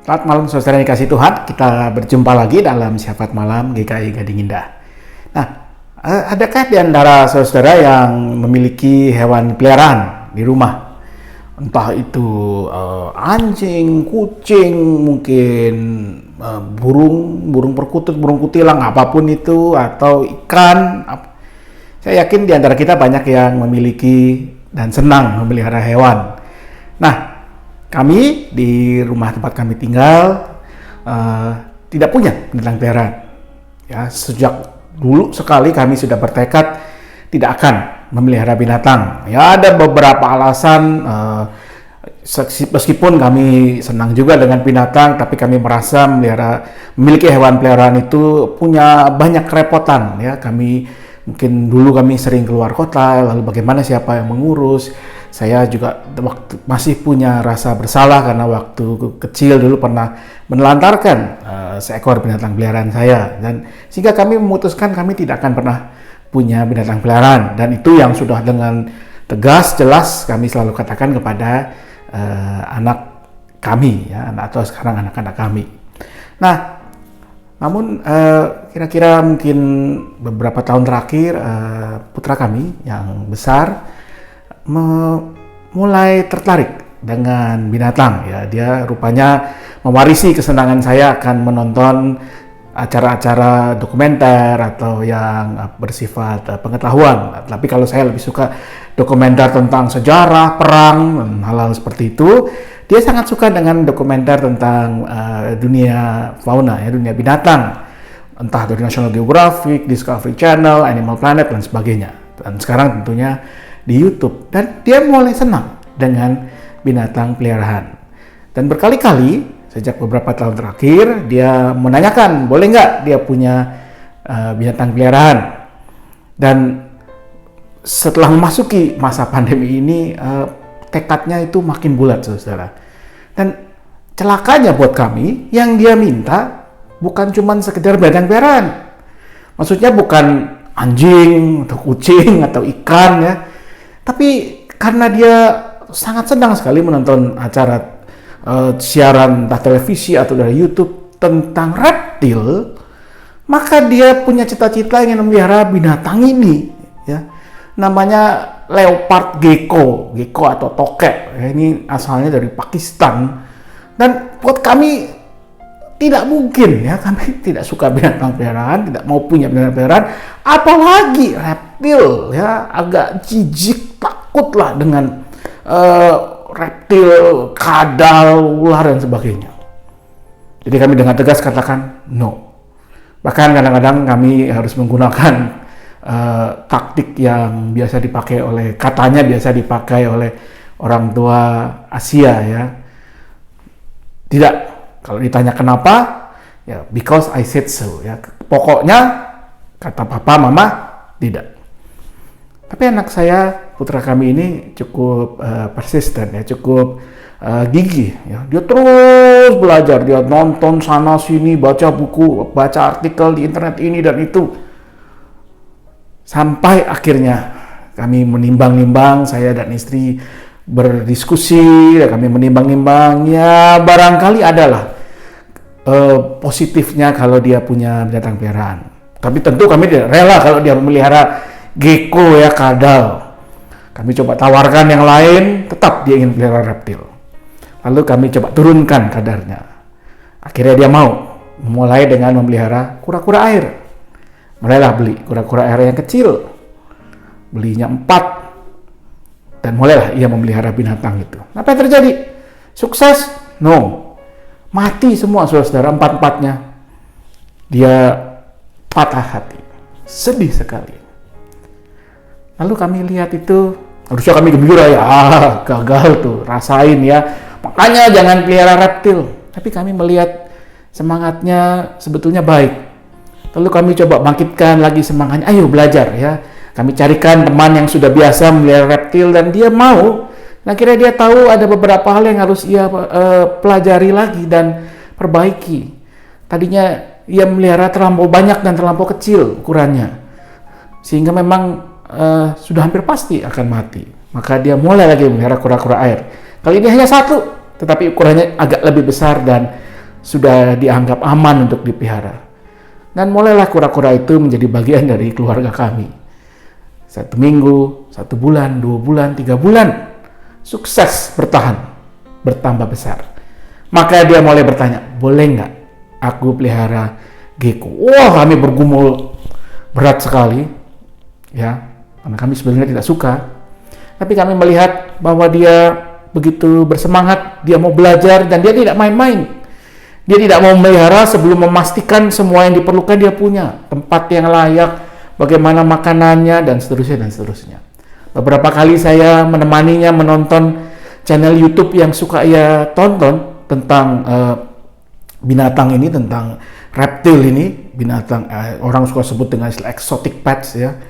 Selamat malam saudara yang dikasih Tuhan, kita berjumpa lagi dalam Syafaat Malam GKI Gading Indah. Nah, adakah di antara saudara yang memiliki hewan peliharaan di rumah? Entah itu anjing, kucing, mungkin burung perkutut, burung kutilang, apapun itu, atau ikan. Saya yakin di antara kita banyak yang memiliki dan senang memelihara hewan. Nah, kami di rumah tempat kami tinggal tidak punya binatang peliharaan. Ya, sejak dulu sekali kami sudah bertekad tidak akan memelihara binatang. Ya, ada beberapa alasan. Meskipun kami senang juga dengan binatang, tapi kami merasa memiliki hewan peliharaan itu punya banyak kerepotan. Ya, mungkin dulu kami sering keluar kota, lalu bagaimana siapa yang mengurus. Saya juga masih punya rasa bersalah karena waktu kecil dulu pernah menelantarkan seekor binatang peliharaan saya, dan sehingga kami memutuskan kami tidak akan pernah punya binatang peliharaan, dan itu yang sudah dengan tegas jelas kami selalu katakan kepada anak kami, ya, atau sekarang anak-anak kami. Nah, namun kira-kira mungkin beberapa tahun terakhir putra kami yang besar mulai tertarik dengan binatang. Ya, dia rupanya mewarisi kesenangan saya akan menonton acara-acara dokumenter atau yang bersifat pengetahuan. Tapi kalau saya lebih suka dokumenter tentang sejarah, perang, hal-hal seperti itu. Dia sangat suka dengan dokumenter tentang dunia fauna, ya, dunia binatang. Entah dari National Geographic, Discovery Channel, Animal Planet, dan sebagainya. Dan sekarang tentunya di YouTube, dan dia mulai senang dengan binatang peliharaan. Dan berkali-kali sejak beberapa tahun terakhir dia menanyakan boleh nggak dia punya binatang peliharaan. Dan setelah memasuki masa pandemi ini tekadnya itu makin bulat, saudara. Dan celakanya buat kami, yang dia minta bukan cuma sekedar binatang peliharaan. Maksudnya bukan anjing atau kucing atau ikan, ya. Tapi karena dia sangat senang sekali menonton acara siaran entah televisi atau dari YouTube tentang reptil, maka dia punya cita-cita ingin memelihara binatang ini, ya. Namanya leopard gecko atau tokek. Ya, ini asalnya dari Pakistan. Dan buat kami tidak mungkin, ya, kami tidak suka binatang peliharaan, tidak mau punya binatang peliharaan, apalagi reptil, ya, agak jijik, takutlah dengan reptil, kadal, ular dan sebagainya. Jadi kami dengan tegas katakan no. Bahkan kadang-kadang kami harus menggunakan taktik yang biasa dipakai oleh orang tua Asia, ya. Tidak, kalau ditanya kenapa, ya because I said so, ya. Pokoknya kata papa mama tidak. Tapi anak saya, putra kami ini cukup persisten, ya, cukup gigih, ya. Dia terus belajar, dia nonton sana sini, baca buku, baca artikel di internet ini dan itu. Sampai akhirnya kami menimbang-nimbang, saya dan istri berdiskusi, dan kami menimbang-nimbang, ya barangkali adalah positifnya kalau dia punya binatang peliharaan. Tapi tentu kami tidak rela kalau dia memelihara gecko, ya, kadal. Kami coba tawarkan yang lain, tetap dia ingin pelihara reptil. Lalu kami coba turunkan kadarnya. Akhirnya dia mau, mulai dengan memelihara kura-kura air. Mulailah beli kura-kura air yang kecil, belinya 4, dan mulailah ia memelihara binatang itu. Apa yang terjadi? Sukses? No. Mati semua saudara, 4-4-nya. Dia patah hati, sedih sekali. Lalu kami lihat itu, harusnya kami gembira, ya, gagal tuh, rasain, ya. Makanya jangan pelihara reptil. Tapi kami melihat semangatnya sebetulnya baik. Lalu kami coba bangkitkan lagi semangatnya, ayo belajar, ya. Kami carikan teman yang sudah biasa memelihara reptil dan dia mau. Nah, kira dia tahu ada beberapa hal yang harus ia pelajari lagi dan perbaiki. Tadinya ia memelihara terlampau banyak dan terlampau kecil ukurannya, sehingga memang sudah hampir pasti akan mati. Maka dia mulai lagi memelihara kura-kura air. Kali ini hanya 1, tetapi ukurannya agak lebih besar dan sudah dianggap aman untuk dipelihara. Dan mulailah kura-kura itu menjadi bagian dari keluarga kami. 1 minggu, 1 bulan, 2 bulan, 3 bulan, sukses bertahan, bertambah besar. Maka dia mulai bertanya, boleh nggak aku pelihara gecko? Wah, kami bergumul berat sekali, ya, karena kami sebenarnya tidak suka. Tapi kami melihat bahwa dia begitu bersemangat, dia mau belajar dan dia tidak main-main. Dia tidak mau memelihara sebelum memastikan semua yang diperlukan dia punya, tempat yang layak, bagaimana makanannya, dan seterusnya, dan seterusnya. Beberapa kali saya menemaninya menonton channel YouTube yang suka ia tonton tentang binatang ini, tentang reptil ini, binatang orang suka sebut dengan istilah exotic pets ya.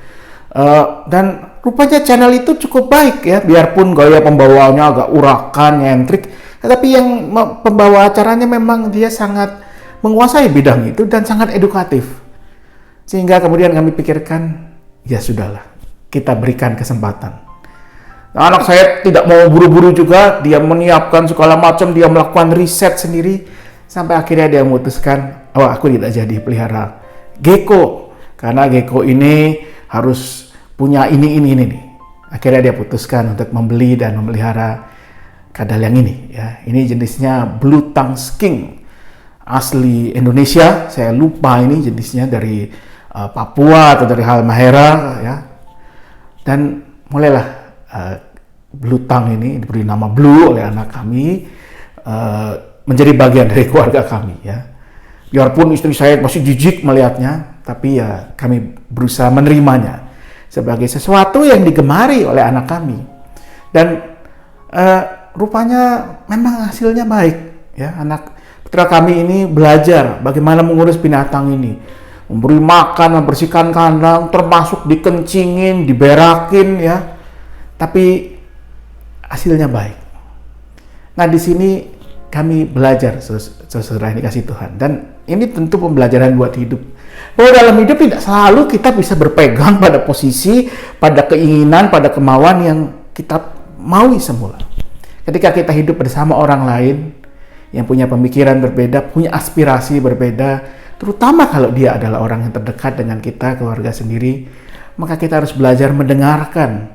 Dan rupanya channel itu cukup baik ya, biarpun gaya pembawaannya agak urakan, nyentrik, tetapi yang pembawa acaranya memang dia sangat menguasai bidang itu dan sangat edukatif. Sehingga kemudian kami pikirkan, ya sudahlah, kita berikan kesempatan. Nah, anak saya tidak mau buru-buru juga, dia menyiapkan segala macam, dia melakukan riset sendiri, sampai akhirnya dia memutuskan, oh aku tidak jadi pelihara gecko, karena gecko ini harus punya ini nih. Akhirnya dia putuskan untuk membeli dan memelihara kadal yang ini ya. Ini jenisnya blue tongue skink, asli Indonesia. Saya lupa ini jenisnya dari Papua atau dari Halmahera ya. Dan mulailah blue tongue ini diberi nama Blue oleh anak kami, menjadi bagian dari keluarga kami ya. Biarpun istri saya masih jijik melihatnya, tapi ya kami berusaha menerimanya sebagai sesuatu yang digemari oleh anak kami. Dan rupanya memang hasilnya baik ya. Anak putra kami ini belajar bagaimana mengurus binatang ini, memberi makan, membersihkan kandang, termasuk dikencingin, diberakin ya. Tapi hasilnya baik. Nah, di sini kami belajar, saudara yang dikasih Tuhan, dan ini tentu pembelajaran buat hidup. Bahwa dalam hidup tidak selalu kita bisa berpegang pada posisi, pada keinginan, pada kemauan yang kita maui semula. Ketika kita hidup bersama orang lain yang punya pemikiran berbeda, punya aspirasi berbeda, terutama kalau dia adalah orang yang terdekat dengan kita, keluarga sendiri, maka kita harus belajar mendengarkan,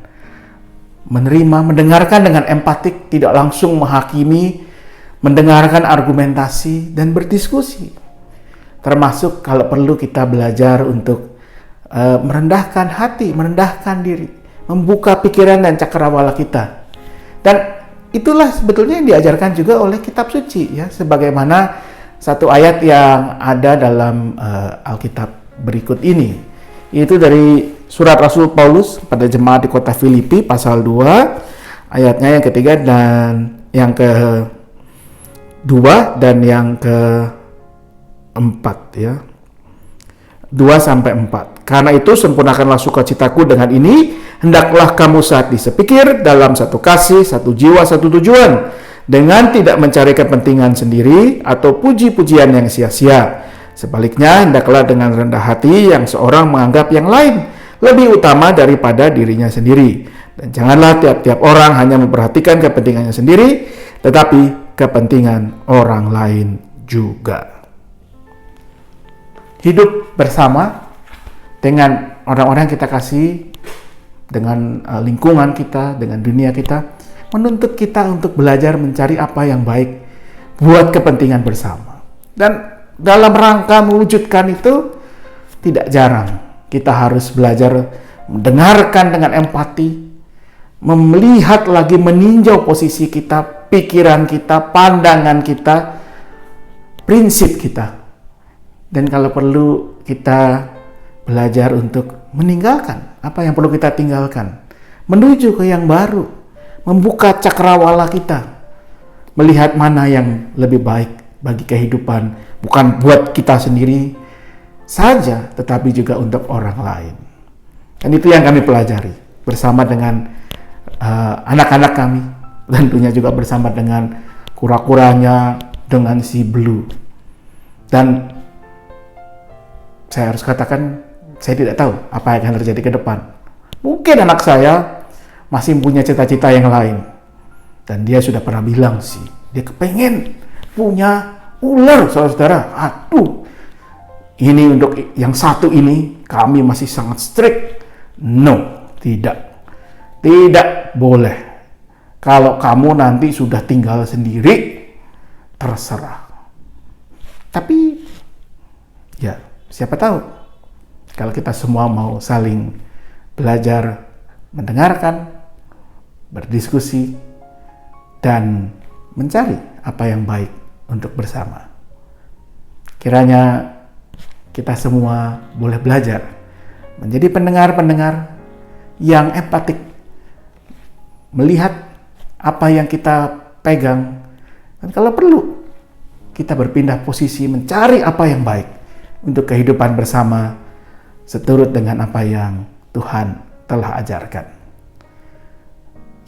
menerima, mendengarkan dengan empatik, tidak langsung menghakimi, mendengarkan argumentasi, dan berdiskusi. Termasuk kalau perlu kita belajar untuk merendahkan hati, merendahkan diri, membuka pikiran dan cakrawala kita. Dan itulah sebetulnya yang diajarkan juga oleh kitab suci ya, sebagaimana satu ayat yang ada dalam Alkitab berikut ini, yaitu dari surat Rasul Paulus pada jemaat di kota Filipi pasal 2 ayatnya yang ketiga dan yang ke-2 dan yang ke-4 ya. 2-4. Karena itu sempurnakanlah sukacitaku dengan ini, hendaklah kamu saat disepikir dalam satu kasih, satu jiwa, satu tujuan, dengan tidak mencari kepentingan sendiri atau puji-pujian yang sia-sia. Sebaliknya, hendaklah dengan rendah hati yang seorang menganggap yang lain lebih utama daripada dirinya sendiri. Dan janganlah tiap-tiap orang hanya memperhatikan kepentingannya sendiri, tetapi kepentingan orang lain juga. Hidup bersama dengan orang-orang yang kita kasih, dengan lingkungan kita, dengan dunia kita, menuntut kita untuk belajar mencari apa yang baik buat kepentingan bersama. Dan dalam rangka mewujudkan itu, tidak jarang kita harus belajar mendengarkan dengan empati, melihat lagi, meninjau posisi kita, pikiran kita, pandangan kita, prinsip kita. Dan kalau perlu kita belajar untuk meninggalkan apa yang perlu kita tinggalkan, menuju ke yang baru, membuka cakrawala kita, melihat mana yang lebih baik bagi kehidupan, bukan buat kita sendiri saja, tetapi juga untuk orang lain. Dan itu yang kami pelajari bersama dengan anak-anak kami, tentunya juga bersama dengan kura-kuranya, dengan si Blue. Dan saya harus katakan, saya tidak tahu apa yang akan terjadi ke depan. Mungkin anak saya masih punya cita-cita yang lain. Dan dia sudah pernah bilang sih, dia kepengen punya Ular, saudara-saudara. Aduh, ini untuk yang satu ini kami masih sangat strict. No, tidak. Tidak boleh. Kalau kamu nanti sudah tinggal sendiri, terserah. Tapi ya, siapa tahu kalau kita semua mau saling belajar, mendengarkan, berdiskusi, dan mencari apa yang baik untuk bersama. Kiranya kita semua boleh belajar menjadi pendengar-pendengar yang empatik, melihat apa yang kita pegang, dan kalau perlu kita berpindah posisi mencari apa yang baik untuk kehidupan bersama seturut dengan apa yang Tuhan telah ajarkan.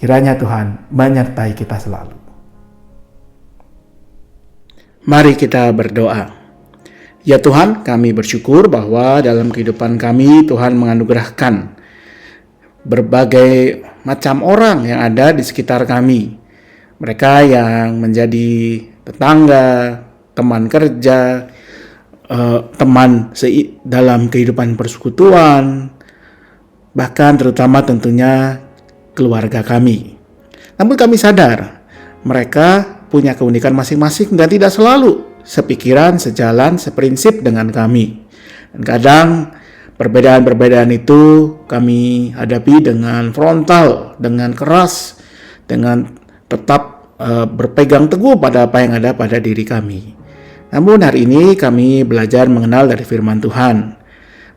Kiranya Tuhan menyertai kita selalu. Mari kita berdoa. Ya Tuhan, kami bersyukur bahwa dalam kehidupan kami Tuhan menganugerahkan berbagai macam orang yang ada di sekitar kami. Mereka yang menjadi tetangga, teman kerja, teman dalam kehidupan persekutuan, bahkan terutama tentunya keluarga kami. Namun kami sadar mereka punya keunikan masing-masing dan tidak selalu sepikiran, sejalan, seprinsip dengan kami. Dan kadang perbedaan-perbedaan itu kami hadapi dengan frontal, dengan keras, dengan tetap berpegang teguh pada apa yang ada pada diri kami. Namun hari ini kami belajar mengenal dari firman Tuhan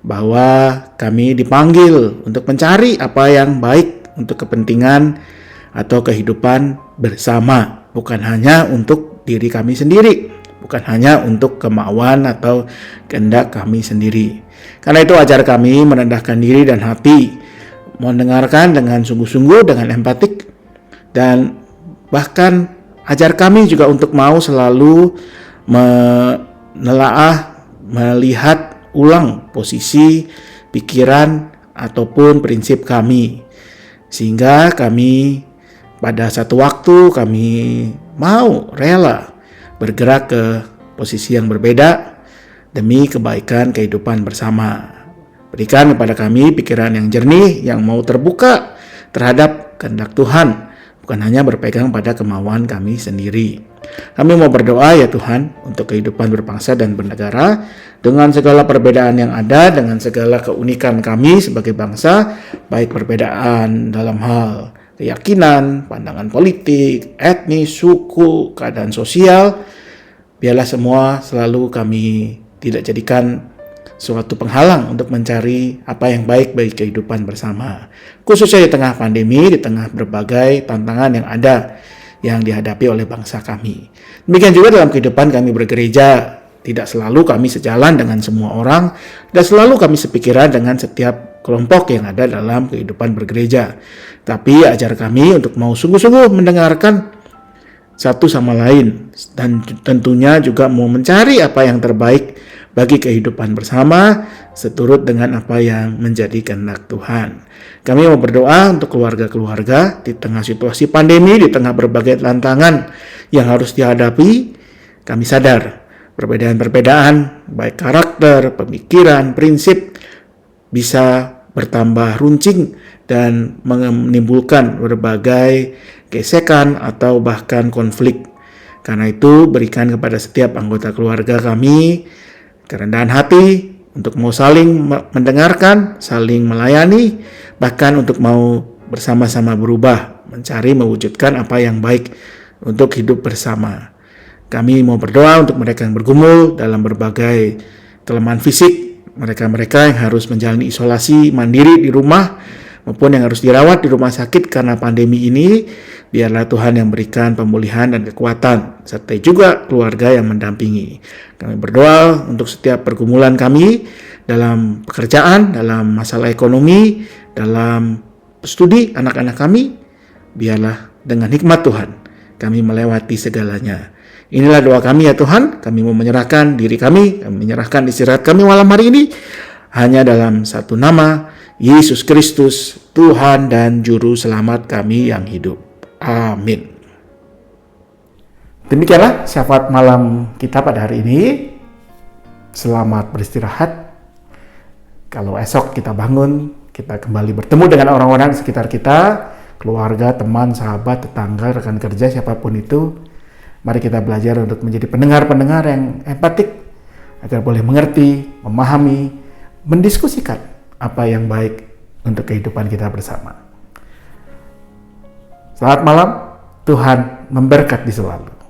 bahwa kami dipanggil untuk mencari apa yang baik untuk kepentingan atau kehidupan bersama, bukan hanya untuk diri kami sendiri, bukan hanya untuk kemauan atau kehendak kami sendiri. Karena itu ajar kami merendahkan diri dan hati, mendengarkan dengan sungguh-sungguh, dengan empatik, dan bahkan ajar kami juga untuk mau selalu menelaah, melihat ulang posisi, pikiran, ataupun prinsip kami. Sehingga kami pada satu waktu kami mau rela bergerak ke posisi yang berbeda demi kebaikan kehidupan bersama. Berikan kepada kami pikiran yang jernih, yang mau terbuka terhadap kehendak Tuhan, bukan hanya berpegang pada kemauan kami sendiri. Kami mau berdoa ya Tuhan untuk kehidupan berbangsa dan bernegara dengan segala perbedaan yang ada, dengan segala keunikan kami sebagai bangsa, baik perbedaan dalam hal keyakinan, pandangan politik, etnis, suku, keadaan sosial. Biarlah semua selalu kami tidak jadikan suatu penghalang untuk mencari apa yang baik bagi kehidupan bersama. Khususnya di tengah pandemi, di tengah berbagai tantangan yang ada yang dihadapi oleh bangsa kami. Demikian juga dalam kehidupan kami bergereja, tidak selalu kami sejalan dengan semua orang, dan selalu kami sepikiran dengan setiap kelompok yang ada dalam kehidupan bergereja. Tapi ajar kami untuk mau sungguh-sungguh mendengarkan satu sama lain, dan tentunya juga mau mencari apa yang terbaik bagi kehidupan bersama seturut dengan apa yang menjadi kehendak Tuhan. Kami mau berdoa untuk keluarga-keluarga di tengah situasi pandemi, di tengah berbagai tantangan yang harus dihadapi. Kami sadar perbedaan-perbedaan baik karakter, pemikiran, prinsip bisa bertambah runcing dan menimbulkan berbagai gesekan atau bahkan konflik. Karena itu berikan kepada setiap anggota keluarga kami kerendahan hati untuk mau saling mendengarkan, saling melayani, bahkan untuk mau bersama-sama berubah, mencari mewujudkan apa yang baik untuk hidup bersama. Kami mau berdoa untuk mereka yang bergumul dalam berbagai kelemahan fisik, mereka-mereka yang harus menjalani isolasi mandiri di rumah, maupun yang harus dirawat di rumah sakit karena pandemi ini. Biarlah Tuhan yang berikan pemulihan dan kekuatan, serta juga keluarga yang mendampingi. Kami berdoa untuk setiap pergumulan kami dalam pekerjaan, dalam masalah ekonomi, dalam studi anak-anak kami. Biarlah dengan hikmat Tuhan kami melewati segalanya. Inilah doa kami ya Tuhan. Kami mau menyerahkan diri kami menyerahkan istirahat kami malam hari ini hanya dalam satu nama, Yesus Kristus, Tuhan dan Juru Selamat kami yang hidup. Amin. Demikianlah syafaat malam kita pada hari ini. Selamat beristirahat. Kalau esok kita bangun, kita kembali bertemu dengan orang-orang sekitar kita, keluarga, teman, sahabat, tetangga, rekan kerja, siapapun itu. Mari kita belajar untuk menjadi pendengar-pendengar yang empatik, agar boleh mengerti, memahami, mendiskusikan apa yang baik untuk kehidupan kita bersama. Selamat malam, Tuhan memberkati selalu.